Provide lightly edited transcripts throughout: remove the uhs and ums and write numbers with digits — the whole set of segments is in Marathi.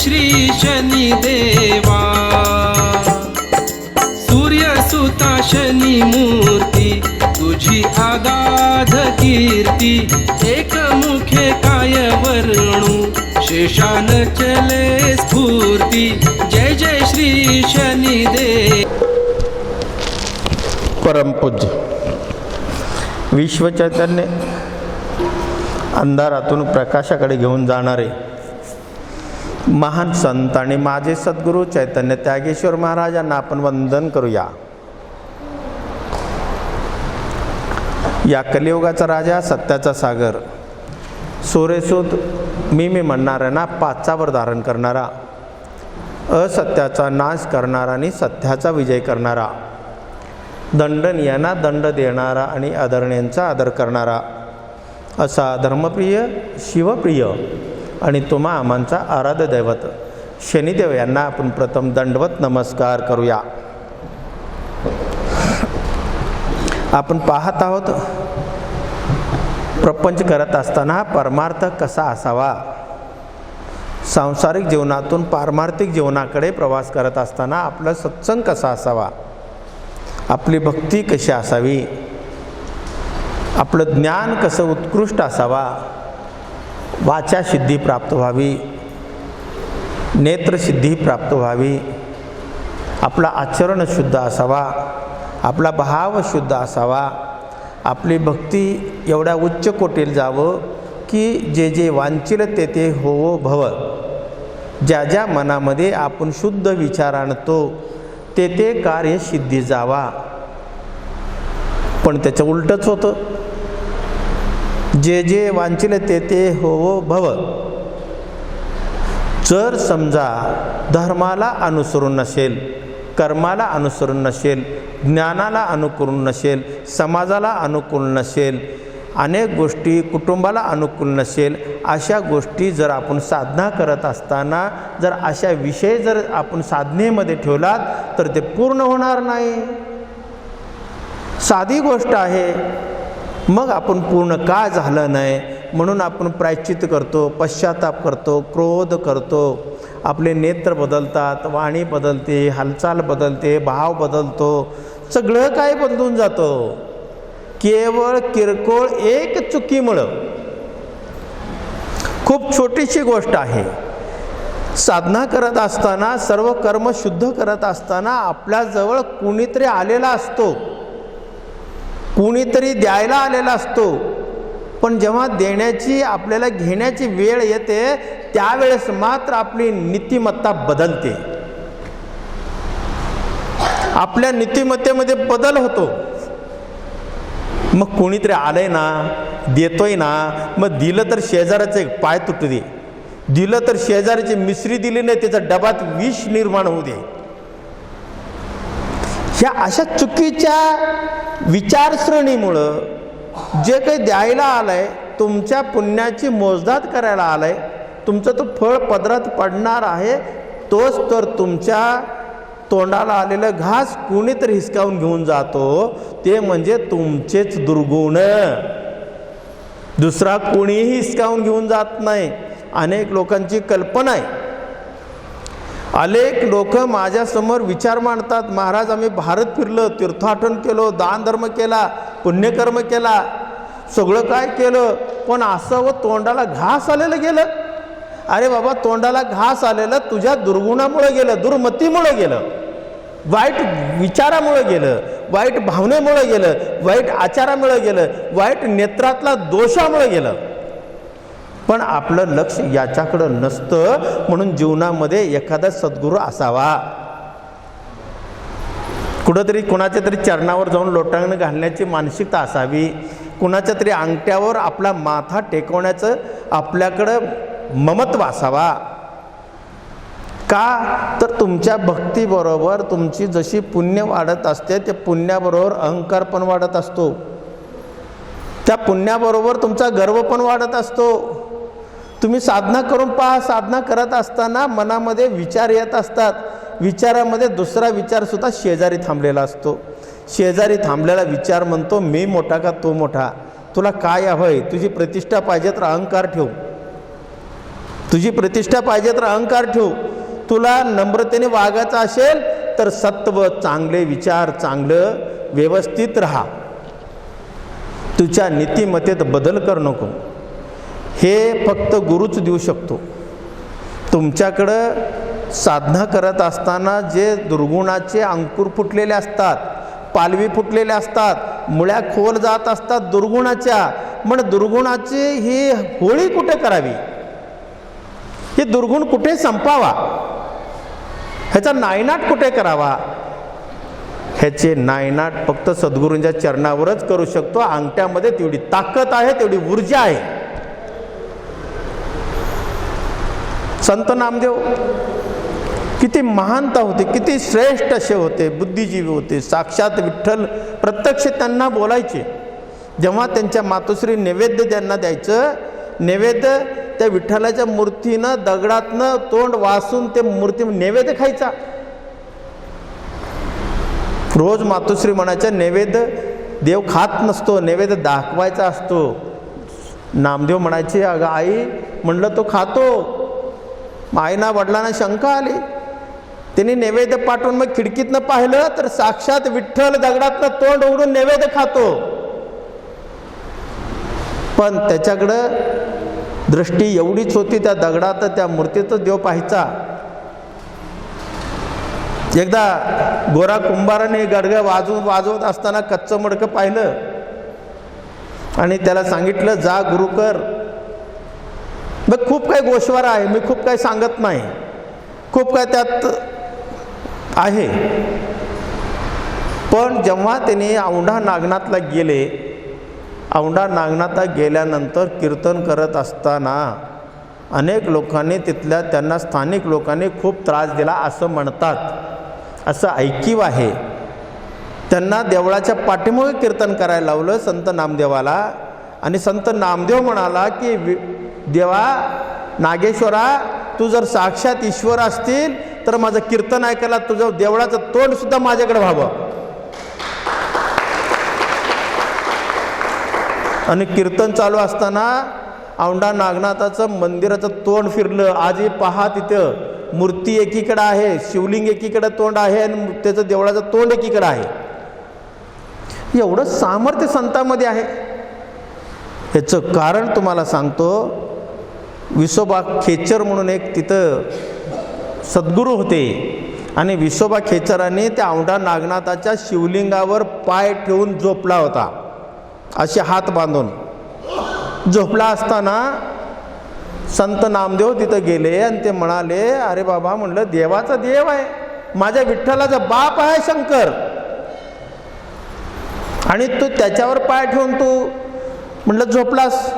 श्री शनी देवा, सूर्यसुता शनी मूर्ती, तुझी आगाध कीर्ती, एकमुखे काय वर्णू, शेषान चले स्फूर्ती, जय जय श्री शनी देव. परमपूज्य विश्वचैतन्य अंधारातून प्रकाशाकडे घेऊन जाणारे महान संत आणि माझे सद्गुरू चैतन्य त्यागेश्वर महाराजांना आपण वंदन करूया. या कलियुगाचा राजा, सत्याचा सागर, सूर्यसूत मी म्हणणाऱ्यांना पाचावर धारण करणारा, असत्याचा नाश करणारा आणि सत्याचा विजय करणारा, दंडनीयांना दंड देणारा आणि आदरणीयांचा आदर करणारा असा धर्मप्रिय, शिवप्रिय आणि तुम्हा आमांचा आराध्य दैवत शनिदेव यांना आपण प्रथम दंडवत नमस्कार करूया. आपण पाहत आहोत प्रपंच करत असताना परमार्थ कसा असावा, सांसारिक जीवनातून पारमार्थिक जीवनाकडे प्रवास करत असताना आपला सत्संग कसा असावा, आपली भक्ती कशी असावी, आपलं ज्ञान कसं उत्कृष्ट असावा, वाचा सिद्धी प्राप्त व्हावी, नेत्रसिद्धी प्राप्त व्हावी, आपला आचरण शुद्ध असावा, आपला भाव शुद्ध असावा, आपली भक्ती एवढ्या उच्च कोटीला जावं की जे जे वांछिल ते ते होवो भव. ज्या ज्या मनामध्ये आपण शुद्ध विचार आणतो ते ते कार्य सिद्धी जावा. पण त्याचं उलटच होतं, जे जे वांछिल ते ते होवो भव. जर समजा धर्माला अनुसरून नसेल, कर्माला अनुसरून नसेल, ज्ञानाला अनुकूल नसेल, समाजाला अनुकूल नसेल, अनेक गोष्टी कुटुंबाला अनुकूल नसेल, अशा गोष्टी जर आपण साधना करत असताना जर अशा विषय जर आपण साधनेमध्ये ठेवलात तर ते पूर्ण होणार नाही. साधी गोष्ट आहे, मग आपण पूर्ण का झालं नाही म्हणून आपण प्रायश्चित करतो, पश्चाताप करतो, क्रोध करतो, आपले नेत्र बदलतात, वाणी बदलते, हालचाल बदलते, भाव बदलतो, सगळं काय बदलून जातं. केवळ किरकोळ एक चुकीमुळं. खूप छोटीशी गोष्ट आहे. साधना करत असताना, सर्व कर्म शुद्ध करत असताना आपल्याजवळ कुणीतरी आलेला असतो, कुणीतरी द्यायला आलेला असतो. पण जेव्हा देण्याची आपल्याला घेण्याची वेळ येते त्यावेळेस मात्र आपली नीतिमत्ता बदलते, आपल्या नीतिमत्तेमध्ये बदल होतो. मग कोणीतरी आलंय ना, देतोय ना, मग दिलं तर शेजाराचे पाय तुटू दे, दिलं तर शेजाराची मिश्री दिली नाही त्याचा डबात विष निर्माण होऊ दे. ह्या अशा चुकीच्या विचारसरणीमुळं जे काही द्यायला आलंय, तुमच्या पुण्याची मोजदाद करायला आलंय, तुमचं तो फळ पदरात पडणार आहे, तोच तर तुमच्या तोंडाला आलेलं घास कुणीतरी हिसकावून घेऊन जातो. ते म्हणजे तुमचेच दुर्गुण, दुसरा कोणीही हिसकावून घेऊन जात नाही. अनेक लोकांची कल्पना आहे. अनेक लोक माझ्यासमोर विचार मांडतात, महाराज आम्ही भारत फिरलो, तीर्थाटन केलो, दान धर्म केला, पुण्यकर्म केला, सगळं काय केलं, पण असं व तोंडाला घास आलेलं गेलं. अरे बाबा, तोंडाला घास आलेलं तुझ्या दुर्गुणामुळे गेलं, दुर्मतीमुळे गेलं, वाईट विचारामुळे गेलं, वाईट भावनेमुळे गेलं, वाईट आचारामुळे गेलं, वाईट नेत्रातला दोषामुळे गेलं. पण आपलं लक्ष याच्याकडं नसतं. म्हणून जीवनामध्ये एखादा सद्गुरू असावा, कुठंतरी कुणाच्या तरी चरणावर जाऊन लोटांगण घालण्याची मानसिकता असावी, कुणाच्या तरी अंगठ्यावर आपला माथा टेकवण्याचं आपल्याकडं ममत्व असावा. का तर तुमच्या भक्तीबरोबर तुमची जशी पुण्य वाढत असते त्या पुण्याबरोबर अहंकार पण वाढत असतो, त्या पुण्याबरोबर तुमचा गर्व पण वाढत असतो. तुम्ही साधना करून पहा, साधना करत असताना मनामध्ये विचार येत असतात, विचारामध्ये दुसरा विचारसुद्धा शेजारी थांबलेला असतो. शेजारी थांबलेला विचार म्हणतो मी मोठा का तो मोठा, तुला काय हवंय, तुझी प्रतिष्ठा पाहिजे तर अहंकार ठेव. तुझी प्रतिष्ठा पाहिजे तर अहंकार ठेव, तुला नम्रतेने वागायचं असेल तर सत्व, चांगले विचार, चांगलं व्यवस्थित राहा, तुझ्या नीतिमत्तेत बदल कर नको. हे फक्त गुरुच देऊ शकतो. तुमच्याकडं साधना करत असताना जे दुर्गुणाचे अंकुर फुटलेले असतात, पालवी फुटलेले असतात, मुळ्या खोल जात असतात दुर्गुणाच्या, पण दुर्गुणाची ही होळी कुठे करावी, हे दुर्गुण कुठे संपावा, ह्याचा नायनाट कुठे करावा, ह्याचे नायनाट फक्त सद्गुरूंच्या चरणावरच करू शकतो. अंगठ्यामध्ये तेवढी ताकद आहे, तेवढी ऊर्जा आहे. संत नामदेव किती महानता होते, किती श्रेष्ठ असे होते, बुद्धिजीवी होते. साक्षात विठ्ठल प्रत्यक्ष त्यांना बोलायचे. जेव्हा त्यांच्या मातोश्री नैवेद्य त्यांना द्यायचं, नैवेद्य त्या विठ्ठलाच्या मूर्तीनं दगडातनं तोंड वासून ते मूर्ती नैवेद्य खायचा. रोज मातोश्री म्हणायचं नैवेद्य देव खात नसतो, नैवेद्य दाखवायचा असतो. नामदेव म्हणायचे अगं आई, म्हणलं तो खातो. आईना वडिलांना शंका आली. त्यांनी नैवेद्य पाठवून मग खिडकीतनं पाहिलं तर साक्षात विठ्ठल दगडातनं तोंड उघडून नैवेद्य खातो. पण त्याच्याकडं दृष्टी एवढीच होती, त्या दगडात त्या मूर्तीतच देव पाहायचा. एकदा गोरा कुंभाराने गडगं वाजवत असताना कच्चं मडकं पाहिलं आणि त्याला सांगितलं जा गुरु कर. बघ खूप काही गोषवारा आहे, मी खूप काही सांगत नाही, खूप काय त्यात आहे. पण जेव्हा त्यांनी औंढा नागनाथला गेले, औंढा नागनाथला गेल्यानंतर कीर्तन करत असताना अनेक लोकांनी तिथल्या त्यांना स्थानिक लोकांनी खूप त्रास दिला असं म्हणतात, असं ऐकीव आहे. त्यांना देवळाच्या पाठीमागे कीर्तन करायला लावलं संत नामदेवाला. आणि संत नामदेव म्हणाला की देवा नागेश्वरा, तू जर साक्षात ईश्वर असतील तर माझं कीर्तन ऐकायला तुझं देवळाचं तोंड सुद्धा माझ्याकडे व्हावं. आणि कीर्तन चालू असताना औंढा नागनाथाचं मंदिराचं तोंड फिरलं. आजही पहा तिथं मूर्ती एकीकडे आहे, शिवलिंग एकीकडे तोंड आहे आणि त्याचं देवळाचं तोंड एकीकडे आहे. एवढं सामर्थ्य संतांमध्ये आहे. ह्याचं कारण तुम्हाला सांगतो. विसोबा खेचर म्हणून एक तिथं सद्गुरू होते आणि विसोबा खेचरांनी त्या औंढा नागनाथाच्या शिवलिंगावर पाय ठेवून झोपला होता, असे हात बांधून झोपला असताना संत नामदेव तिथं गेले आणि ते म्हणाले अरे बाबा, म्हणलं देवाचा देव आहे, माझ्या विठ्ठलाचा बाप आहे शंकर, आणि तू त्याच्यावर पाय ठेवून तू म्हणलं झोपलास.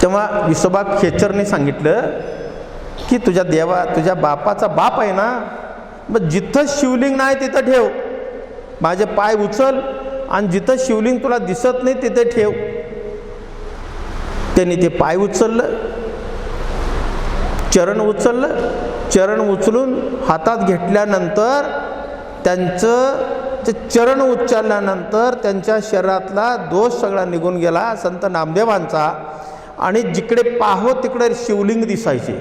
तेव्हा विसोबा खेचरने सांगितलं की तुझ्या देवा, तुझ्या बापाचा बाप आहे ना, मग जिथं शिवलिंग नाही तिथं ठेव, माझे पाय उचल आणि जिथं शिवलिंग तुला दिसत नाही तिथे ठेव. त्यांनी ते पाय उचललं, चरण उचललं, चरण उचलून हातात घेतल्यानंतर त्यांचं ते चरण उचलल्यानंतर त्यांच्या शरीरातला दोष सगळा निघून गेला संत नामदेवांचा. आणि जिकडे पाहो तिकडे शिवलिंग दिसायचे,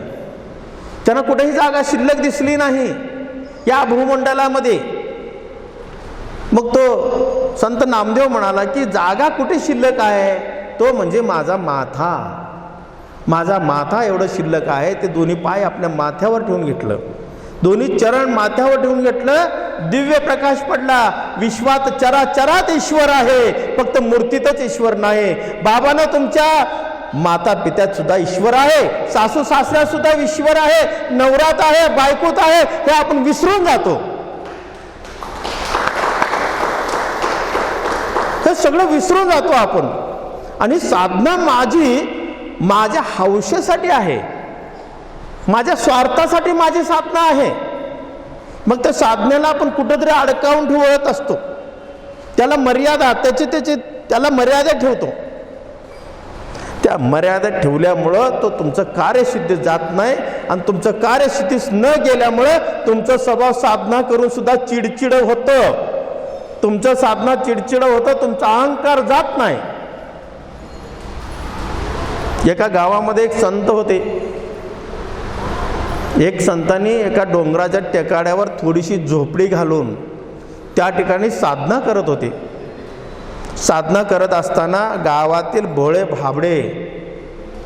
त्यांना कुठेही जागा शिल्लक दिसली नाही या भूमंडलामध्ये. मग तो संत नामदेव म्हणाला की जागा कुठे शिल्लक आहे, तो म्हणजे माझा माथा, माझा माथा एवढं शिल्लक आहे. ते दोन्ही पाय आपल्या माथ्यावर ठेवून घेतलं, दोन्ही चरण माथ्यावर ठेवून घेतलं. दिव्य प्रकाश पडला. विश्वात चराचरात ईश्वर आहे, फक्त मूर्तीतच ईश्वर नाही. बाबांना तुमच्या माता पित्यात सुद्धा ईश्वर आहे, सासू सासऱ्यात सुद्धा ईश्वर आहे, नवरात आहे, बायकोत आहे, हे आपण विसरून जातो. हे सगळं विसरून जातो आपण. आणि साधना माझ्या हौशेसाठी आहे, माझ्या स्वार्थासाठी माझी साधना आहे. मग त्या साधनेला आपण कुठंतरी अडकावून ठेवत असतो, त्याला मर्यादा, त्याला मर्यादा ठेवतो. त्या मर्यादा ठेवल्यामुळं तो तुमचं कार्यसिद्धी जात नाही, आणि तुमचं कार्यसिद्धीस न गेल्यामुळं तुमचं स्वभाव साधना करून सुद्धा चिडचिड होतं, तुमचं साधना चिडचिड होतं, तुमचा अहंकार जात नाही. एका गावामध्ये एक संत होते. एक संतांनी एका डोंगराच्या टेकाड्यावर थोडीशी झोपडी घालून त्या ठिकाणी साधना करत होते. साधना करत असताना गावातील भोळे भाबडे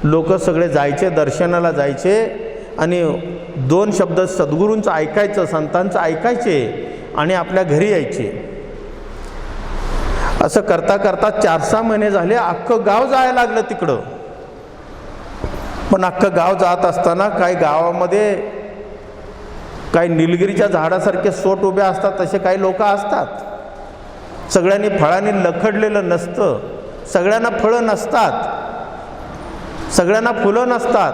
लोक सगळे जायचे, दर्शनाला जायचे आणि 2 शब्द सद्गुरूंचं ऐकायचं, संतांचं ऐकायचे आणि आपल्या घरी यायचे. असं करता करता 4-6 महिने झाले. अख्खं गाव जायला लागलं तिकडं. पण अख्खं गाव जात असताना काही गावामध्ये काही निलगिरीच्या झाडासारखे सोट उभे असतात, तसे काही लोक असतात. सगळ्यांनी फळांनी लखडलेलं नसतं, सगळ्यांना फळं नसतात, सगळ्यांना फुलं नसतात.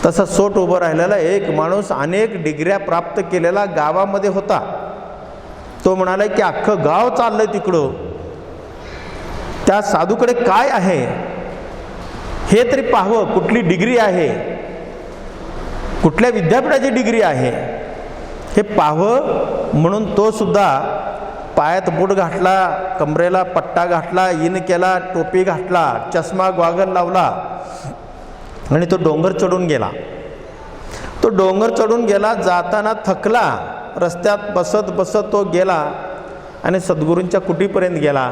तसा सोट उभं राहिलेला एक माणूस अनेक डिग्र्या प्राप्त केलेला गावामध्ये होता. तो म्हणाला की अख्खं गाव चाललंय तिकडं, त्या साधूकडे काय आहे हे तरी पाहावं, कुठली डिग्री आहे, कुठल्या विद्यापीठाची डिग्री आहे हे पाहावं. म्हणून तो सुद्धा पायात बूट घातला, कमरेला पट्टा घातला, इन केला, टोपी घातला, चष्मा गॉगल लावला आणि तो डोंगर चढून गेला. तो डोंगर चढून गेला. जाताना थकला, रस्त्यात बसत बसत तो गेला आणि सद्गुरूंच्या कुटीपर्यंत गेला.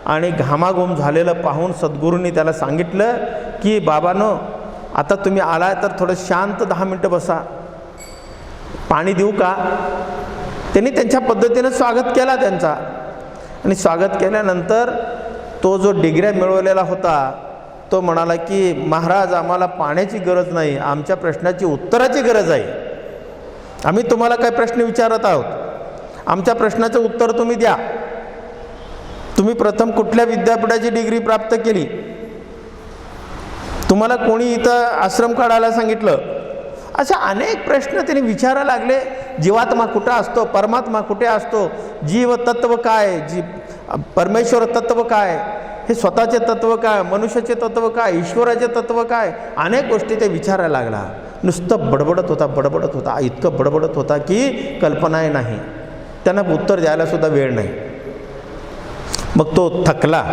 आणि घामाघूम झालेलं पाहून सद्गुरूंनी त्याला सांगितलं की बाबांनो, आता तुम्ही आलाय तर थोडं शांत 10 मिनटं बसा, पाणी देऊ का. त्यांनी त्यांच्या पद्धतीनं स्वागत केला त्यांचा. आणि स्वागत केल्यानंतर तो जो डिग्र्या मिळवलेला होता तो म्हणाला की महाराज, आम्हाला पाण्याची गरज नाही, आमच्या प्रश्नाची उत्तराची गरज आहे. आम्ही तुम्हाला काय प्रश्न विचारत आहोत, आमच्या प्रश्नाचं उत्तर तुम्ही द्या. तुम्ही प्रथम कुठल्या विद्यापीठाची डिग्री प्राप्त केली, तुम्हाला कोणी इथं आश्रम काढायला सांगितलं. अशा अनेक प्रश्न त्यांनी विचारायला लागले. जीवात्मा कुठं असतो, परमात्मा कुठे असतो, जीव तत्व काय, परमेश्वर तत्व काय, हे स्वतःचे तत्व काय, मनुष्याचे तत्व काय, ईश्वराचे तत्व काय, अनेक गोष्टी ते विचारायला लागला. नुसतं बडबडत होता, इतकं बडबडत होता की कल्पनाही नाही. त्यांना उत्तर द्यायला सुद्धा वेळ नाही. मग तो थकला.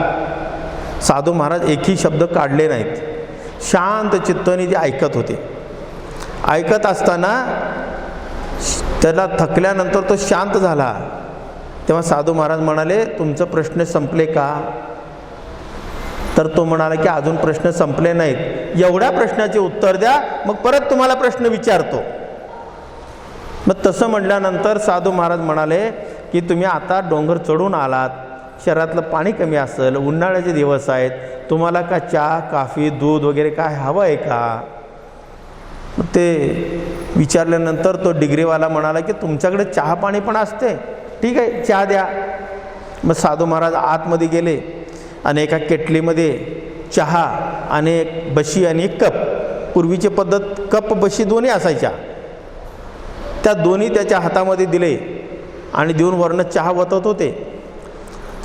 साधू महाराज एकही शब्द काढले नाहीत, शांत चित्ताने ते ऐकत होते. ऐकत असताना त्याला थकल्यानंतर तो शांत झाला. तेव्हा साधू महाराज म्हणाले, तुमचं प्रश्न संपले का. तर तो म्हणाला की अजून प्रश्न संपले नाहीत, एवढ्या प्रश्नाचे उत्तर द्या, मग परत तुम्हाला प्रश्न विचारतो. मग तसं म्हटल्यानंतर साधू महाराज म्हणाले की तुम्ही आता डोंगर चढून आलात, शरीरातलं पाणी कमी असेल, उन्हाळ्याचे दिवस आहेत, तुम्हाला का चहा, कॉफी, दूध वगैरे काय हवं आहे का. ते विचारल्यानंतर तो डिग्रीवाला म्हणाला की तुमच्याकडे चहा पाणी पण असते, ठीक आहे चहा द्या. मग साधू महाराज आतमध्ये गेले आणि एका केटलीमध्ये चहा आणि एक बशी आणि एक कप, पूर्वीची पद्धत कप बशी दोन्ही असायच्या, त्या दोन्ही त्याच्या हातामध्ये दिले आणि देऊन वरनं चहा वतत होते.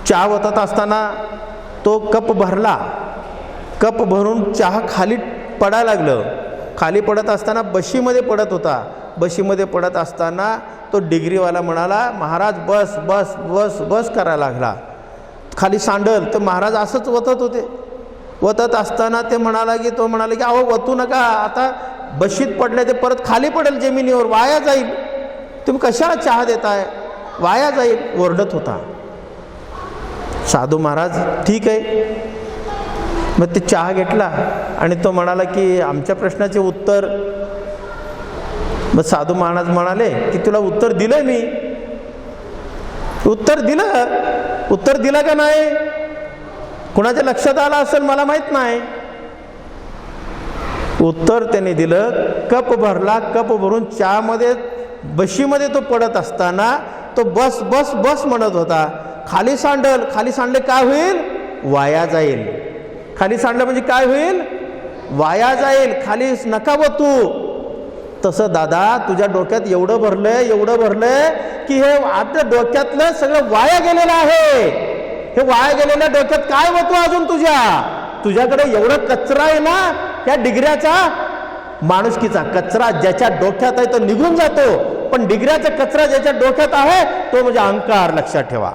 चहा वतत असताना तो कप भरला. कप भरून चहा खाली पडायला लागलं. खाली पडत असताना बशीमध्ये पडत होता. बशीमध्ये पडत असताना तो डिग्रीवाला म्हणाला, महाराज बस बस बस बस करायला लागला. खाली सांडल. तर महाराज असंच वतत होते. वतत असताना ते म्हणाला की अहो वतू नका, आता बशीत पडले ते परत खाली पडेल जमिनीवर, वाया जाईल, तुम्ही कशाला चहा देताय, वाया जाईल, ओरडत होता. साधू महाराज ठीक आहे. मग ते चहा घेतला आणि तो म्हणाला की आमच्या प्रश्नाचे उत्तर. मग साधू महाराज म्हणाले की तुला उत्तर दिलं मी. उत्तर दिलं का नाही, कुणाच्या लक्षात आलं असेल मला माहित नाही. उत्तर त्याने दिलं. कप भरला. कप भरून चहामध्ये बशीमध्ये तो पडत असताना तो बस बस बस म्हणत होता. खाली सांडल. खाली सांडले काय होईल, वाया जाईल. खाली सांडलं म्हणजे काय होईल, वाया जाईल. खाली नका वतू. तसं दादा तुझ्या डोक्यात एवढं भरलंय की हे आपल्या डोक्यातलं सगळं वाया गेलेलं आहे. हे वाया गेलेल्या डोक्यात काय वतू अजून तुझ्याकडे एवढं कचरा आहे ना, या डिग्र्याचा, माणुसकीचा कचरा ज्याच्या डोक्यात आहे तो निघून जातो, पण डिग्र्याचा कचरा ज्याच्या डोक्यात आहे तो म्हणजे अहंकार. लक्षात ठेवा,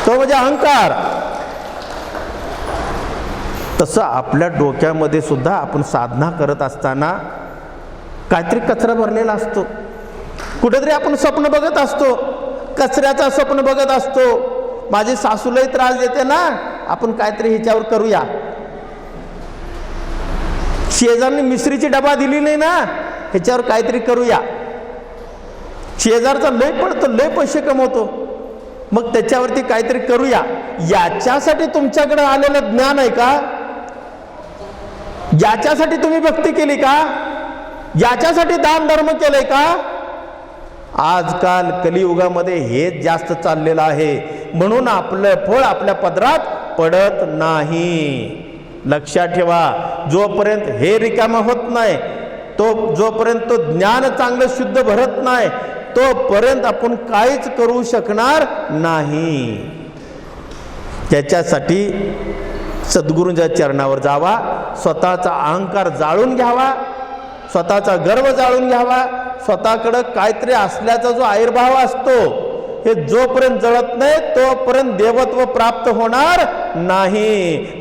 तो म्हणजे अहंकार. तसं आपल्या डोक्यामध्ये सुद्धा आपण साधना करत असताना काहीतरी कचरा भरलेला असतो. कुठेतरी आपण स्वप्न बघत असतो, कचऱ्याचा स्वप्न बघत असतो. माझी सासूलाही त्रास देते ना, आपण काहीतरी हिच्यावर करूया. शेजारने मिश्रीची डबा दिली नाही ना, ह्याच्यावर काहीतरी करूया. शेजारचा लय पैसे कमवतो, मग त्याच्यावरती काहीतरी करूया. याच्यासाठी तुमच्याकडे आलेलं ज्ञान आहे का? याच्यासाठी तुम्ही भक्ती केली का? याच्यासाठी दान धर्म केलंय का? आजकाल कलियुगामध्ये हेच जास्त चाललेलं आहे, म्हणून आपलं फळ आपल्या पदरात पडत नाही. लक्षात ठेवा, जोपर्यंत हे रिकामं होत नाही, जोपर्यंत तो ज्ञान चांगलं शुद्ध भरत नाही, तोपर्यंत आपण काहीच करू शकणार नाही. त्याच्यासाठी सद्गुरूंच्या चरणावर जावा, स्वतःचा अहंकार जाळून घ्यावा, स्वतःचा गर्व जाळून घ्यावा. स्वतःकडं काहीतरी असल्याचा जो आविर्भाव असतो, हे जोपर्यंत जळत नाही तोपर्यंत देवत्व प्राप्त होणार नाही.